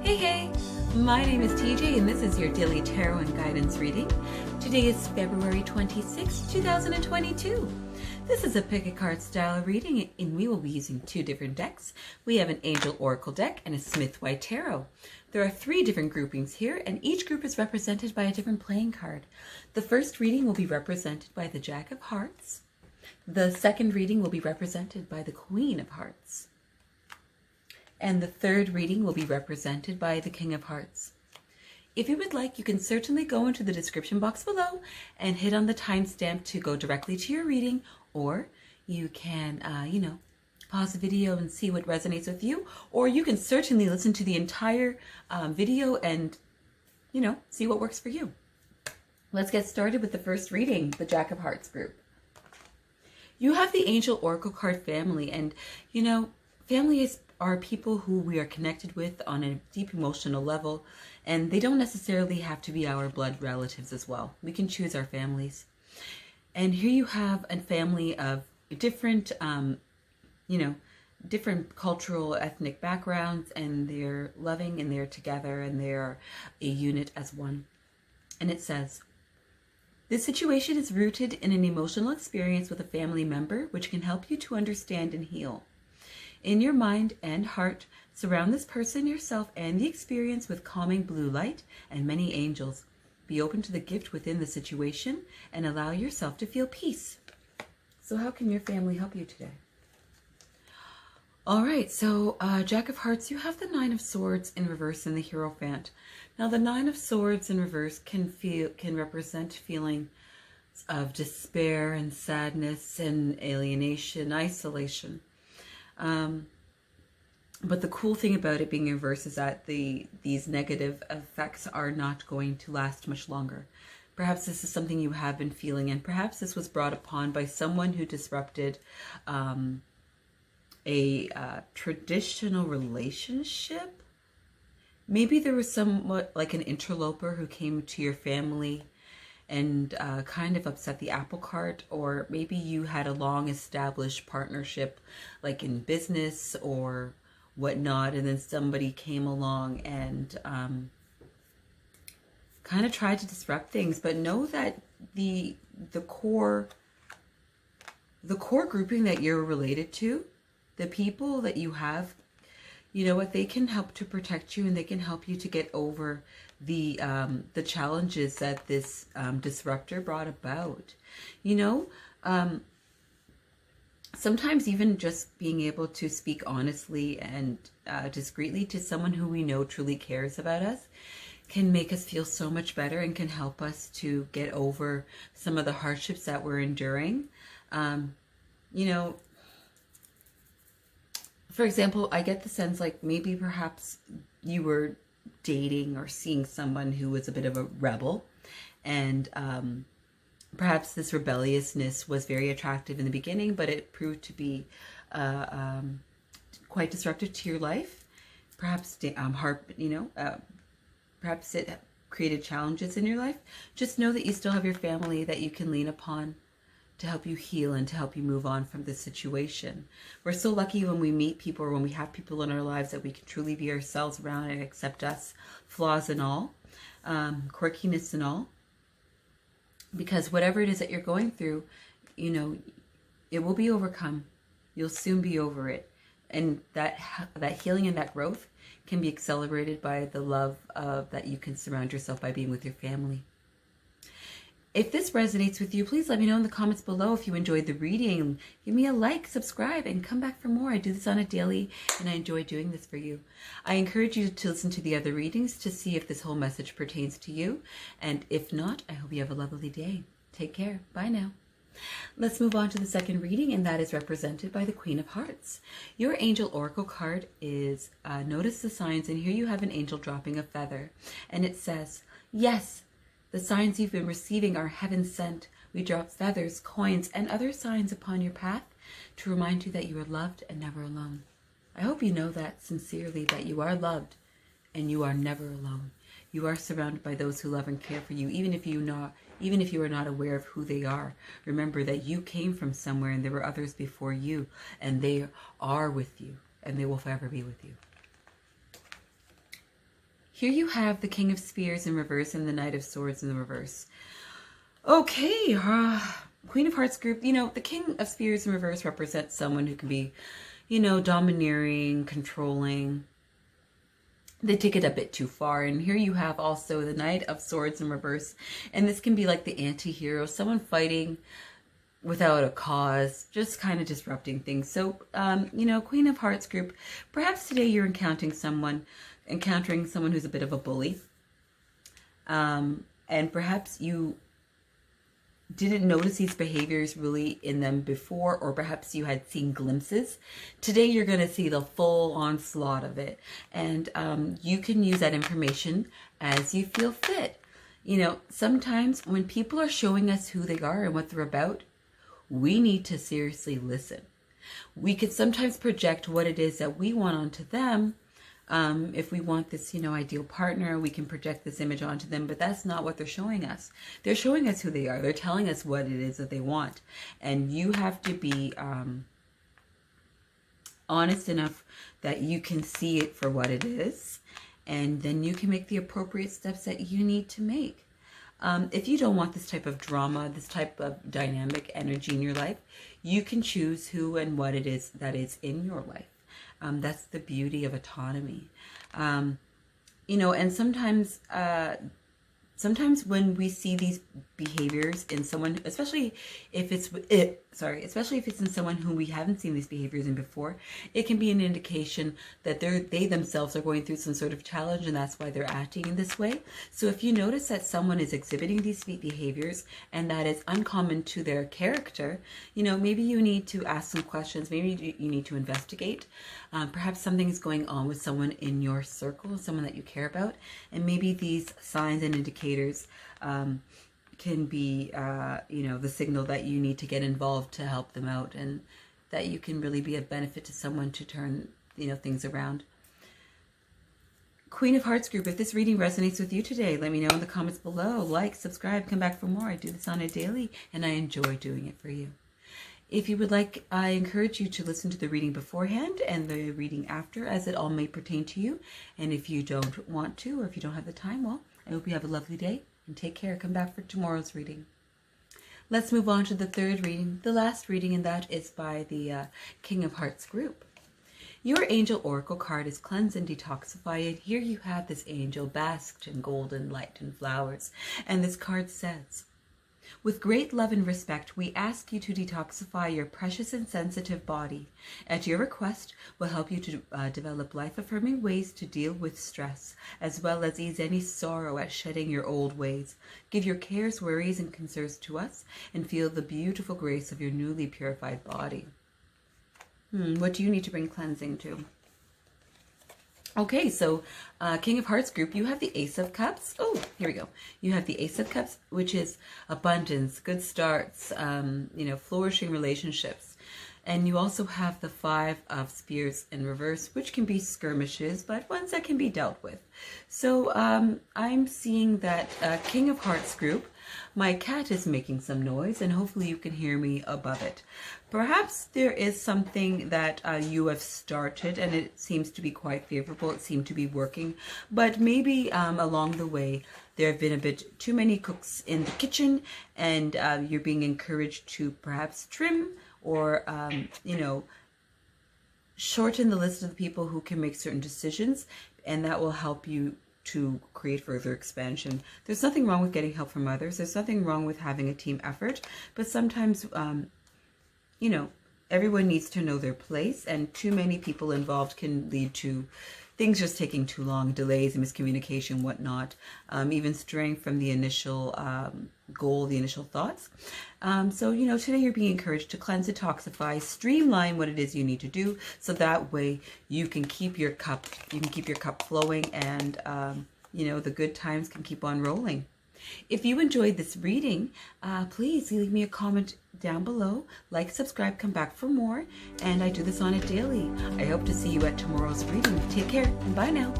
Hey, my name is TJ and this is your daily tarot and guidance reading. Today is February 26, 2022. This is a pick a card style reading and we will be using two different decks. We have an Angel Oracle deck and a Smith White Tarot. There are three different groupings here and each group is represented by a different playing card. The first reading will be represented by the Jack of Hearts. The second reading will be represented by the Queen of Hearts. And the third reading will be represented by the King of Hearts. If you would like, you can certainly go into the description box below and hit on the timestamp to go directly to your reading, or you can, pause the video and see what resonates with you, or you can certainly listen to the entire video and, see what works for you. Let's get started with the first reading, the Jack of Hearts group. You have the Angel Oracle card family, and, family are people who we are connected with on a deep emotional level, and they don't necessarily have to be our blood relatives as well. We can choose our families. And here you have a family of different, different cultural, ethnic backgrounds, and they're loving and they're together and they're a unit as one. And it says, this situation is rooted in an emotional experience with a family member, which can help you to understand and heal. In your mind and heart, surround this person, yourself, and the experience with calming blue light and many angels. Be open to the gift within the situation and allow yourself to feel peace. So how can your family help you today? All right, so Jack of Hearts, you have the Nine of Swords in reverse and the Hierophant. Now the Nine of Swords in reverse can represent feeling of despair and sadness and alienation, isolation. But the cool thing about it being in reverse is that these negative effects are not going to last much longer. Perhaps this is something you have been feeling, and perhaps this was brought upon by someone who disrupted a traditional relationship. Maybe there was somewhat like an interloper who came to your family and kind of upset the apple cart, or maybe you had a long established partnership like in business or whatnot, and then somebody came along and kind of tried to disrupt things. But know that the core grouping that you're related to, the people that you have, you know what, they can help to protect you and they can help you to get over the challenges that this disruptor brought about. Sometimes even just being able to speak honestly and discreetly to someone who we know truly cares about us can make us feel so much better and can help us to get over some of the hardships that we're enduring. For example, I get the sense like maybe perhaps you were dating or seeing someone who was a bit of a rebel, and perhaps this rebelliousness was very attractive in the beginning, but it proved to be quite disruptive to your life. Perhaps perhaps it created challenges in your life. Just know that you still have your family that you can lean upon to help you heal and to help you move on from this situation. We're so lucky when we meet people or when we have people in our lives that we can truly be ourselves around and accept us, flaws and all, quirkiness and all. Because whatever it is that you're going through, it will be overcome. You'll soon be over it. And that healing and that growth can be accelerated by the love that you can surround yourself by being with your family. If this resonates with you, please let me know in the comments below if you enjoyed the reading. Give me a like, subscribe, and come back for more. I do this on a daily, and I enjoy doing this for you. I encourage you to listen to the other readings to see if this whole message pertains to you. And if not, I hope you have a lovely day. Take care. Bye now. Let's move on to the second reading, and that is represented by the Queen of Hearts. Your Angel Oracle card is Notice the Signs, and here you have an angel dropping a feather. And it says, yes, the signs you've been receiving are heaven sent. We drop feathers, coins, and other signs upon your path to remind you that you are loved and never alone. I hope you know that sincerely, that you are loved and you are never alone. You are surrounded by those who love and care for you, even if you are not aware of who they are. Remember that you came from somewhere and there were others before you, and they are with you and they will forever be with you. Here you have the King of Spears in reverse and the Knight of Swords in the reverse. Okay, Queen of Hearts group, the King of Spears in reverse represents someone who can be, domineering, controlling. They take it a bit too far. And here you have also the Knight of Swords in reverse. And this can be like the anti-hero, someone fighting without a cause, just kind of disrupting things. So, Queen of Hearts group, perhaps today you're encountering someone who's a bit of a bully. And perhaps you didn't notice these behaviors really in them before, or perhaps you had seen glimpses. Today you're going to see the full onslaught of it. And you can use that information as you feel fit. Sometimes when people are showing us who they are and what they're about, we need to seriously listen. We could sometimes project what it is that we want onto them. If we want this, ideal partner, we can project this image onto them, but that's not what they're showing us. They're showing us who they are. They're telling us what it is that they want. And you have to be honest enough that you can see it for what it is. And then you can make the appropriate steps that you need to make. If you don't want this type of drama, this type of dynamic energy in your life, you can choose who and what it is that is in your life. That's the beauty of autonomy. And sometimes when we see these behaviors in someone, especially if it's in someone who we haven't seen these behaviors in before, it can be an indication that they themselves are going through some sort of challenge, and that's why they're acting in this way. So if you notice that someone is exhibiting these behaviors and that is uncommon to their character, maybe you need to ask some questions. Maybe you need to investigate. Perhaps something is going on with someone in your circle, someone that you care about, and maybe these signs and indicators can be, the signal that you need to get involved to help them out, and that you can really be of benefit to someone to turn, things around. Queen of Hearts group, if this reading resonates with you today, let me know in the comments below. Like, subscribe, come back for more. I do this on a daily, and I enjoy doing it for you. If you would like, I encourage you to listen to the reading beforehand and the reading after, as it all may pertain to you. And if you don't want to, or if you don't have the time, well, I hope you have a lovely day, and take care. Come back for tomorrow's reading. Let's move on to the third reading, the last reading, and that is by the King of Hearts group. Your angel oracle card is cleanse and detoxify, and here you have this angel basked in golden light and flowers. And this card says, with great love and respect, we ask you to detoxify your precious and sensitive body. At your request, we'll help you to develop life-affirming ways to deal with stress, as well as ease any sorrow at shedding your old ways. Give your cares, worries, and concerns to us, and feel the beautiful grace of your newly purified body. What do you need to bring cleansing to? Okay, so King of Hearts group, you have the Ace of Cups. Oh, here we go. You have the Ace of Cups, which is abundance, good starts, flourishing relationships. And you also have the Five of Spears in reverse, which can be skirmishes, but ones that can be dealt with. So I'm seeing that King of Hearts group, my cat is making some noise, and hopefully you can hear me above it. Perhaps there is something that you have started, and it seems to be quite favorable. It seemed to be working, but maybe along the way there have been a bit too many cooks in the kitchen, and you're being encouraged to perhaps trim or, shorten the list of the people who can make certain decisions, and that will help you to create further expansion. There's nothing wrong with getting help from others. There's nothing wrong with having a team effort, but sometimes, everyone needs to know their place, and too many people involved can lead to things just taking too long, delays, miscommunication, whatnot, even straying from the initial goal, the initial thoughts. So, today you're being encouraged to cleanse, detoxify, streamline what it is you need to do, so that way you can keep your cup, flowing, and, the good times can keep on rolling. If you enjoyed this reading, please leave me a comment down below. Like, subscribe, come back for more. And I do this on a daily. I hope to see you at tomorrow's reading. Take care, and bye now.